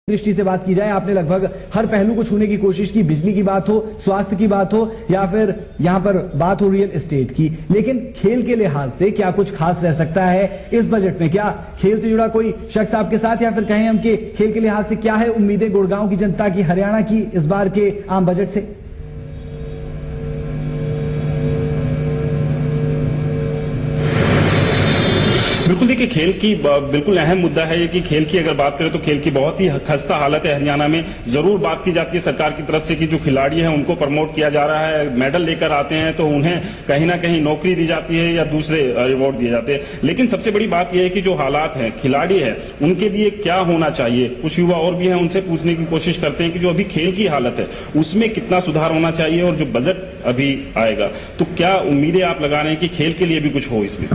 दृष्टि से बात की जाए, आपने लगभग हर पहलू को छूने की कोशिश की। बिजली की बात हो, स्वास्थ्य की बात हो, या फिर यहां पर बात हो रियल एस्टेट की। लेकिन खेल के लिहाज से क्या कुछ खास रह सकता है इस बजट में? क्या खेल से जुड़ा कोई शख्स आपके साथ, या फिर कहें हम कि खेल के लिहाज से क्या है उम्मीदें गुड़गांव की जनता की, हरियाणा की इस बार के आम बजट से? बिल्कुल, देखिए खेल की बिल्कुल अहम मुद्दा है ये कि खेल की अगर बात करें तो खेल की बहुत ही खस्ता हालत है हरियाणा में। जरूर बात की जाती है सरकार की तरफ से कि जो खिलाड़ी हैं उनको प्रमोट किया जा रहा है, मेडल लेकर आते हैं तो उन्हें कहीं ना कहीं नौकरी दी जाती है या दूसरे रिवॉर्ड दिए जाते हैं। लेकिन सबसे बड़ी बात यह है कि जो हालात हैं, खिलाड़ी है, उनके लिए क्या होना चाहिए। कुछ युवा और भी हैं, उनसे पूछने की कोशिश करते हैं कि जो अभी खेल की हालत है उसमें कितना सुधार होना चाहिए, और जो बजट अभी आएगा तो क्या उम्मीदें आप लगा रहे हैं कि खेल के लिए भी कुछ हो इसमें?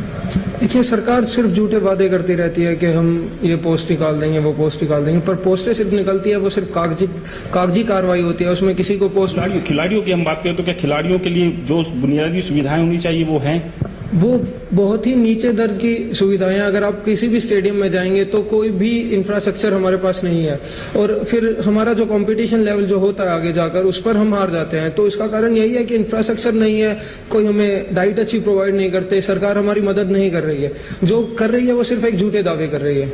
देखिए, सरकार सिर्फ झूठे वादे करती रहती है कि हम ये पोस्ट निकाल देंगे, वो पोस्ट निकाल देंगे, पर पोस्टें सिर्फ निकलती है, वो सिर्फ कागजी कार्रवाई होती है, उसमें किसी को पोस्ट। खिलाड़ियों की हम बात करें तो क्या खिलाड़ियों के लिए जो बुनियादी सुविधाएं होनी चाहिए वो हैं? वो बहुत ही नीचे दर्ज की सुविधाएं। अगर आप किसी भी स्टेडियम में जाएंगे तो कोई भी इंफ्रास्ट्रक्चर हमारे पास नहीं है, और फिर हमारा जो कंपटीशन लेवल जो होता है आगे जाकर उस पर हम हार जाते हैं। तो इसका कारण यही है कि इंफ्रास्ट्रक्चर नहीं है, कोई हमें डाइट अच्छी प्रोवाइड नहीं करते, सरकार हमारी मदद नहीं कर रही है। जो कर रही है वो सिर्फ एक झूठे दावे कर रही है।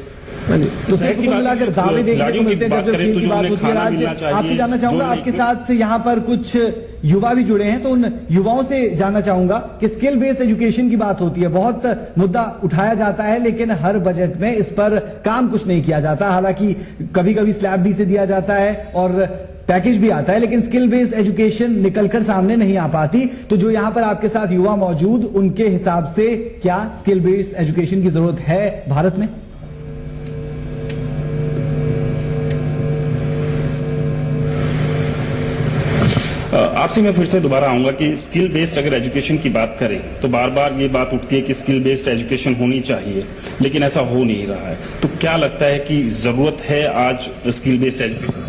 तो सिर्फ कुल मिलाकर दावे देखने को मिलते हैं जब खेल की बात होती है। आज आपसे जानना चाहूंगा, आपके साथ यहाँ पर कुछ युवा भी जुड़े हैं, तो उन युवाओं से जानना चाहूंगा कि स्किल बेस्ड एजुकेशन की बात होती है, बहुत मुद्दा उठाया जाता है, लेकिन हर बजट में इस पर काम कुछ नहीं किया जाता। हालांकि कभी कभी स्लैब भी से दिया जाता है और पैकेज भी आता है, लेकिन स्किल बेस्ड एजुकेशन निकलकर सामने नहीं आ पाती। तो जो यहां पर आपके साथ युवा मौजूद, उनके हिसाब से क्या स्किल बेस्ड एजुकेशन की जरूरत है भारत में? आपसे मैं फिर से दोबारा आऊंगा कि स्किल बेस्ड अगर एजुकेशन की बात करें तो बार बार ये बात उठती है कि स्किल बेस्ड एजुकेशन होनी चाहिए, लेकिन ऐसा हो नहीं रहा है। तो क्या लगता है कि जरूरत है आज स्किल बेस्ड एजुकेशन?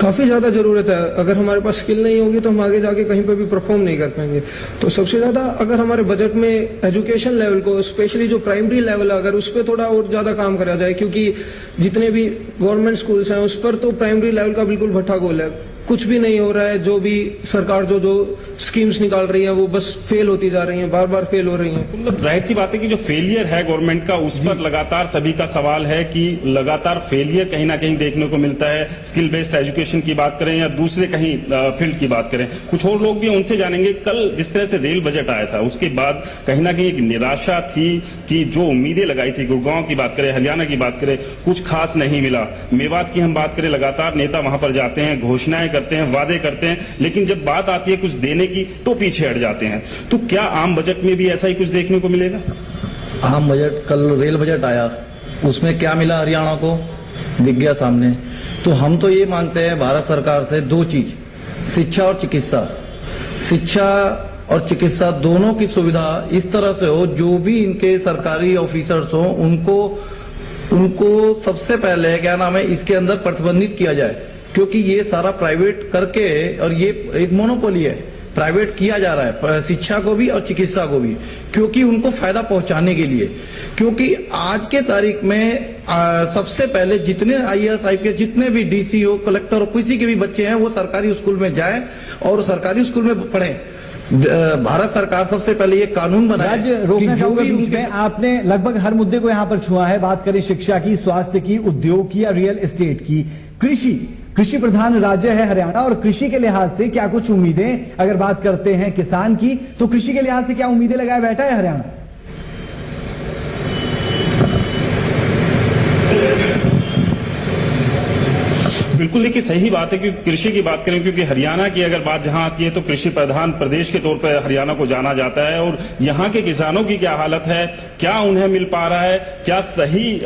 काफी ज्यादा जरूरत है। अगर हमारे पास स्किल नहीं होगी तो हम आगे जाके कहीं पर भी परफॉर्म नहीं कर पाएंगे। तो सबसे ज्यादा अगर हमारे बजट में एजुकेशन लेवल को, स्पेशली जो प्राइमरी लेवल है, अगर उस पर थोड़ा और ज्यादा काम करा जाए, क्योंकि जितने भी गवर्नमेंट स्कूल्स हैं उस पर तो प्राइमरी लेवल का बिल्कुल भट्ठा गोल है, कुछ भी नहीं हो रहा है। जो भी सरकार जो स्कीम्स निकाल रही है वो बस फेल होती जा रही हैं, बार बार फेल हो रही हैं। मतलब जाहिर सी बात है कि जो फेलियर है गवर्नमेंट का, उस पर लगातार सभी का सवाल है कि लगातार फेलियर कहीं ना कहीं देखने को मिलता है। स्किल बेस्ड एजुकेशन की बात करें या दूसरे कहीं फील्ड की बात करें, कुछ और लोग भी, उनसे जानेंगे। कल जिस तरह से रेल बजट आया था उसके बाद कहीं ना कहीं एक निराशा थी कि जो उम्मीदें लगाई थी, गुड़गांव की बात करें, हरियाणा की बात करें, कुछ खास नहीं मिला। मेवात की हम बात करें, लगातार नेता वहां पर जाते हैं, घोषणाएं करते हैं, वादे करते हैं, लेकिन जब बात आती है कुछ देने की तो पीछे हट जाते हैं। तो क्या आम बजट में भी ऐसा ही कुछ देखने को मिलेगा? आम बजट, कल रेल बजट आया, उसमें क्या मिला हरियाणा को दिख गया सामने। तो हम तो ये मांगते हैं भारत सरकार से दो चीज, शिक्षा और चिकित्सा। शिक्षा और चिकित्सा दोनों की सुविधा इस तरह से हो, जो भी इनके सरकारी ऑफिसर्स हो उनको सबसे पहले क्या नाम है, इसके अंदर प्रतिबंधित किया जाए, क्योंकि ये सारा प्राइवेट करके, और ये एक मोनोपोली है, प्राइवेट किया जा रहा है शिक्षा को भी और चिकित्सा को भी, क्योंकि उनको फायदा पहुंचाने के लिए। क्योंकि आज के तारीख में सबसे पहले जितने IAS IPS जितने भी DCO कलेक्टर किसी के भी बच्चे हैं वो सरकारी स्कूल में जाएं और सरकारी स्कूल में पढ़ें। भारत सरकार सबसे पहले ये कानून बनाए। आज रोकना चाहूंगा बीच में, आपने लगभग हर मुद्दे को यहां पर छुआ है। बात करें शिक्षा की, स्वास्थ्य की, उद्योग की या रियल एस्टेट की, कृषि प्रधान राज्य है हरियाणा, और कृषि के लिहाज से क्या कुछ उम्मीदें, अगर बात करते हैं किसान की, तो कृषि के लिहाज से क्या उम्मीदें लगाए बैठा है हरियाणा? बिल्कुल, देखिए सही बात है कि कृषि की बात करें, क्योंकि हरियाणा की अगर बात जहां आती है तो कृषि प्रधान प्रदेश के तौर पर हरियाणा को जाना जाता है। और यहां के किसानों की क्या हालत है, क्या उन्हें मिल पा रहा है, क्या सही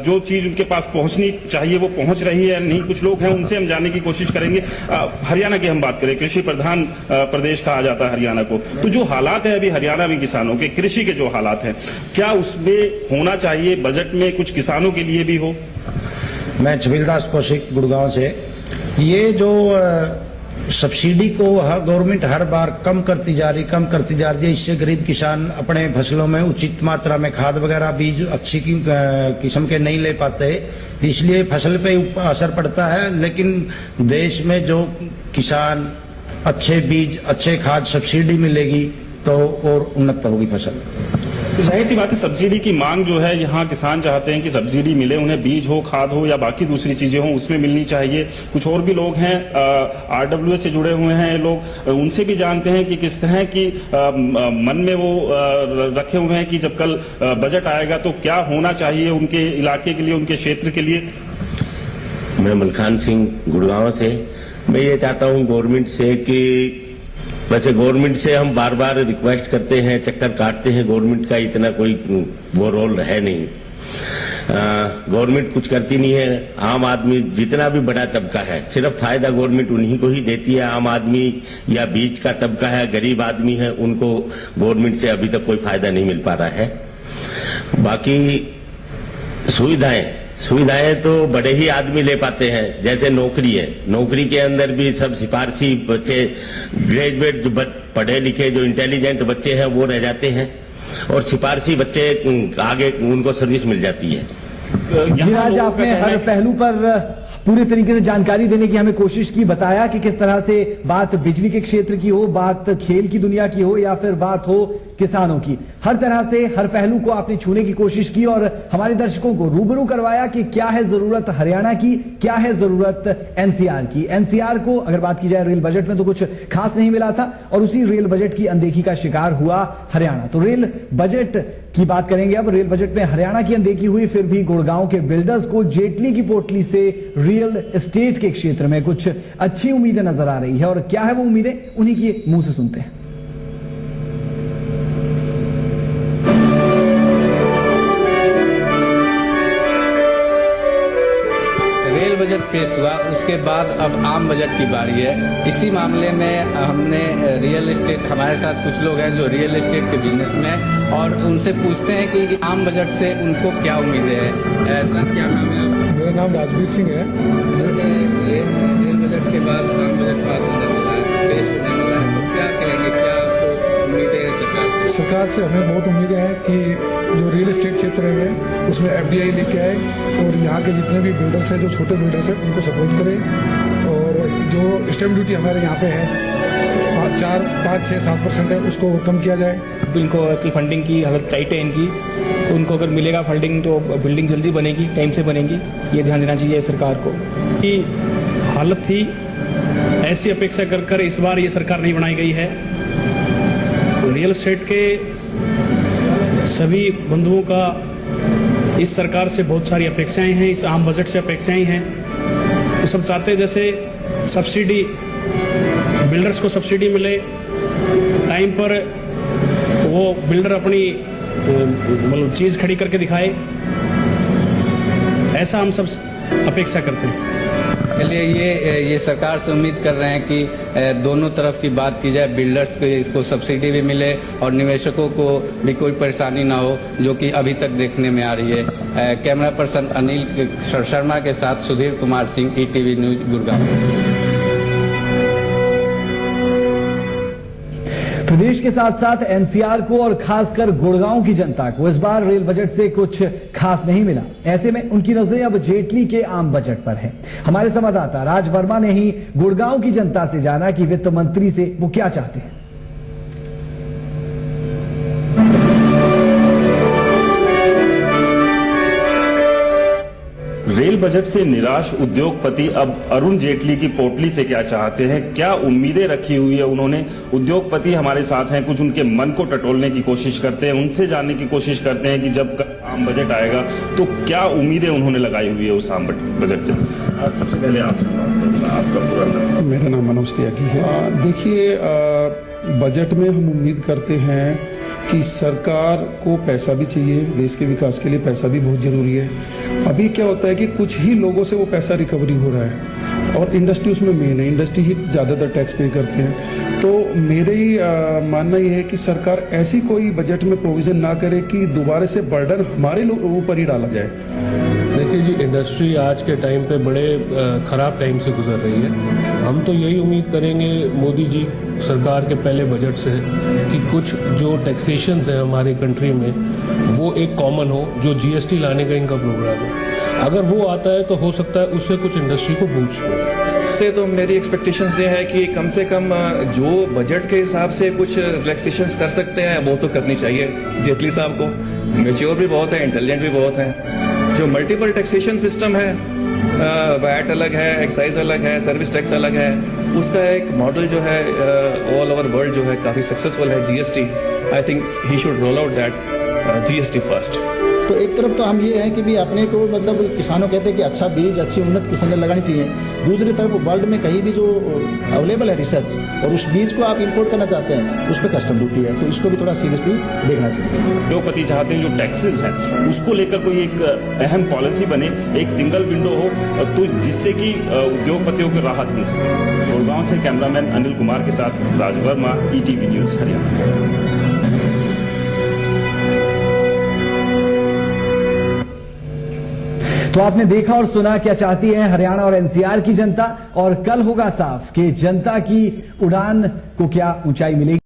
जो चीज उनके पास पहुंचनी चाहिए वो पहुंच रही है नहीं? कुछ लोग हैं, उनसे हम जानने की कोशिश करेंगे। हरियाणा की हम बात करें, कृषि प्रधान प्रदेश कहा जाता है हरियाणा को, तो जो हालात है अभी हरियाणा में किसानों के, कृषि के जो हालात है, क्या उसमें होना चाहिए बजट में कुछ किसानों के लिए भी हो? मैं छबिलदास कौशिक गुड़गांव से। ये जो सब्सिडी को गवर्नमेंट हर बार कम करती जा रही है। इससे गरीब किसान अपने फसलों में उचित मात्रा में खाद वगैरह बीज अच्छी किस्म के नहीं ले पाते, इसलिए फसल पे असर पड़ता है। लेकिन देश में जो किसान अच्छे बीज अच्छे खाद सब्सिडी मिलेगी तो और उन्नत होगी फसल। तो जाहिर सी बात है सब्सिडी की मांग जो है यहाँ किसान चाहते हैं कि सब्सिडी मिले, उन्हें बीज हो, खाद हो या बाकी दूसरी चीजें हो उसमें मिलनी चाहिए। कुछ और भी लोग हैं RWA से जुड़े हुए हैं लोग, उनसे भी जानते हैं कि किस तरह की मन में वो रखे हुए हैं कि जब कल बजट आएगा तो क्या होना चाहिए उनके इलाके के लिए, उनके क्षेत्र के लिए। मैं मलखान सिंह गुड़गांव से। मैं ये चाहता हूँ गवर्नमेंट से कि वैसे गवर्नमेंट से हम बार बार रिक्वेस्ट करते हैं, चक्कर काटते हैं, गवर्नमेंट का इतना कोई वो रोल है नहीं। गवर्नमेंट कुछ करती नहीं है। आम आदमी जितना भी बड़ा तबका है सिर्फ फायदा गवर्नमेंट उन्हीं को ही देती है। आम आदमी या बीच का तबका है, गरीब आदमी है, उनको गवर्नमेंट से अभी तक कोई फायदा नहीं मिल पा रहा है। बाकी सुविधाएं तो बड़े ही आदमी ले पाते हैं, जैसे नौकरी है, नौकरी के अंदर भी सब सिफारशी बच्चे, ग्रेजुएट जो पढ़े लिखे जो इंटेलिजेंट बच्चे हैं वो रह जाते हैं और सिफारशी बच्चे आगे उनको सर्विस मिल जाती है। जी आज आपने हर पहलू पर पूरे तरीके से जानकारी देने की हमें कोशिश की, बताया कि किस तरह से बात बिजली के क्षेत्र की हो, बात खेल की दुनिया की हो या फिर बात हो किसानों की, हर तरह से हर पहलू को आपने छूने की कोशिश की और हमारे दर्शकों को रूबरू करवाया कि क्या है जरूरत हरियाणा की, क्या है जरूरत एनसीआर की। एनसीआर को अगर बात की जाए रेल बजट में तो कुछ खास नहीं मिला था और उसी रेल बजट की अनदेखी का शिकार हुआ हरियाणा। तो रेल बजट की बात करेंगे अब। रेल बजट में हरियाणा की अनदेखी हुई, फिर भी गुड़गांव के बिल्डर्स को जेटली की पोटली से रियल एस्टेट के क्षेत्र में कुछ अच्छी उम्मीदें नजर आ रही है और क्या है वो उम्मीदें, उन्हीं के मुंह से सुनते हैं। रेल बजट पेश हुआ, उसके बाद अब आम बजट की बारी है। इसी मामले में हमने रियल एस्टेट, हमारे साथ कुछ लोग हैं जो रियल एस्टेट के बिजनेस में हैं और उनसे पूछते हैं कि आम बजट से उनको क्या उम्मीदें हैं। सर क्या नाम है आपका? मेरा नाम राजवीर सिंह है। सर रेल बजट के बाद आम बजट पास होने वाला है, पेश होने वाला है, तो क्या कहेंगे, क्या आपको उम्मीदें हैं सरकार से? हमें बहुत उम्मीदें हैं कि जो रियल एस्टेट क्षेत्र है उसमें FDI लेके आए और यहाँ के जितने भी बिल्डर्स हैं, जो छोटे बिल्डर्स हैं, उनको सपोर्ट करें और जो स्टैम्प ड्यूटी हमारे यहाँ पे है 5, 6, 7% है, उसको कम किया जाए। इनको फंडिंग की हालत टाइट है इनकी, तो उनको अगर मिलेगा फंडिंग तो बिल्डिंग जल्दी बनेगी, टाइम से बनेगी, ये ध्यान देना चाहिए सरकार को। की हालत थी ऐसी अपेक्षा कर इस बार ये सरकार नहीं बनाई गई है। रियल एस्टेट के सभी बंधुओं का इस सरकार से बहुत सारी अपेक्षाएं हैं, इस आम बजट से अपेक्षाएं हैं। तो सब चाहते हैं जैसे सब्सिडी, बिल्डर्स को सब्सिडी मिले, टाइम पर वो बिल्डर अपनी मतलब चीज़ खड़ी करके दिखाए, ऐसा हम सब अपेक्षा करते हैं। चलिए ये सरकार से उम्मीद कर रहे हैं कि दोनों तरफ की बात की जाए, बिल्डर्स को इसको सब्सिडी भी मिले और निवेशकों को भी कोई परेशानी ना हो, जो कि अभी तक देखने में आ रही है। कैमरा पर्सन अनिल शर्मा के साथ सुधीर कुमार सिंह, ETV न्यूज गुड़गांव। प्रदेश के साथ साथ एनसीआर को और खासकर गुड़गांव की जनता को इस बार रेल बजट से कुछ खास नहीं मिला। ऐसे में उनकी नजरें अब जेटली के आम बजट पर है। हमारे संवाददाता राज वर्मा ने ही गुड़गांव की जनता से जाना कि वित्त मंत्री से वो क्या चाहते हैं। रेल बजट से निराश उद्योगपति अब अरुण जेटली की पोटली से क्या चाहते हैं, क्या उम्मीदें रखी हुई है उन्होंने। उद्योगपति हमारे साथ हैं, कुछ उनके मन को टटोलने की कोशिश करते हैं, उनसे जानने की कोशिश करते हैं कि जब आम बजट आएगा तो क्या उम्मीदें उन्होंने लगाई हुई है उस आम बजट से। सबसे पहले आपका पूरा नाम? मेरा नाम मनोज त्यागी है। देखिए, बजट में हम उम्मीद करते हैं कि सरकार को पैसा भी चाहिए, देश के विकास के लिए पैसा भी बहुत जरूरी है। अभी क्या होता है कि कुछ ही लोगों से वो पैसा रिकवरी हो रहा है और इंडस्ट्री उसमें मेन है, इंडस्ट्री ही ज़्यादातर टैक्स पे करते हैं। तो मेरे ही मानना ये है कि सरकार ऐसी कोई बजट में प्रोविज़न ना करे कि दोबारा से बर्डन हमारे ऊपर ही डाला जाए। देखिए जी, इंडस्ट्री आज के टाइम पे बड़े खराब टाइम से गुजर रही है। हम तो यही उम्मीद करेंगे मोदी जी सरकार के पहले बजट से कि कुछ जो टैक्सेशंस हैं हमारी कंट्री में वो एक कॉमन हो, जो जीएसटी लाने का इनका प्रोग्राम है। अगर वो आता है तो हो सकता है उससे कुछ इंडस्ट्री को बूस्ट हो। तो मेरी एक्सपेक्टेशंस ये है कि कम से कम जो बजट के हिसाब से कुछ रिलैक्सेशंस कर सकते हैं वो तो करनी चाहिए जेटली साहब को। मेच्योर भी बहुत है, इंटेलिजेंट भी बहुत हैं। जो मल्टीपल टैक्सेशन सिस्टम है, वैट अलग है, एक्साइज अलग है, सर्विस टैक्स अलग है, उसका एक मॉडल जो है ऑल ओवर वर्ल्ड जो है काफ़ी सक्सेसफुल है GST. I think he should roll out that GST first. तो एक तरफ तो हम ये हैं कि भी अपने को मतलब किसानों कहते हैं कि अच्छा बीज, अच्छी उन्नत किस्में लगानी चाहिए। दूसरी तरफ वर्ल्ड में कहीं भी जो अवेलेबल है रिसर्च और उस बीज को आप इंपोर्ट करना चाहते हैं उस पर कस्टम ड्यूटी है, तो इसको भी थोड़ा सीरियसली देखना चाहिए। उद्योगपति चाहते हैं जो टैक्सेस हैं उसको लेकर कोई एक अहम पॉलिसी बने, एक सिंगल विंडो हो तो जिससे कि उद्योगपतियों को राहत मिल सके। गुड़गांव से कैमरामैन अनिल कुमार के साथ राज वर्मा, ईटीवी न्यूज हरियाणा। तो आपने देखा और सुना क्या चाहती है हरियाणा और एनसीआर की जनता, और कल होगा साफ कि जनता की उड़ान को क्या ऊंचाई मिलेगी।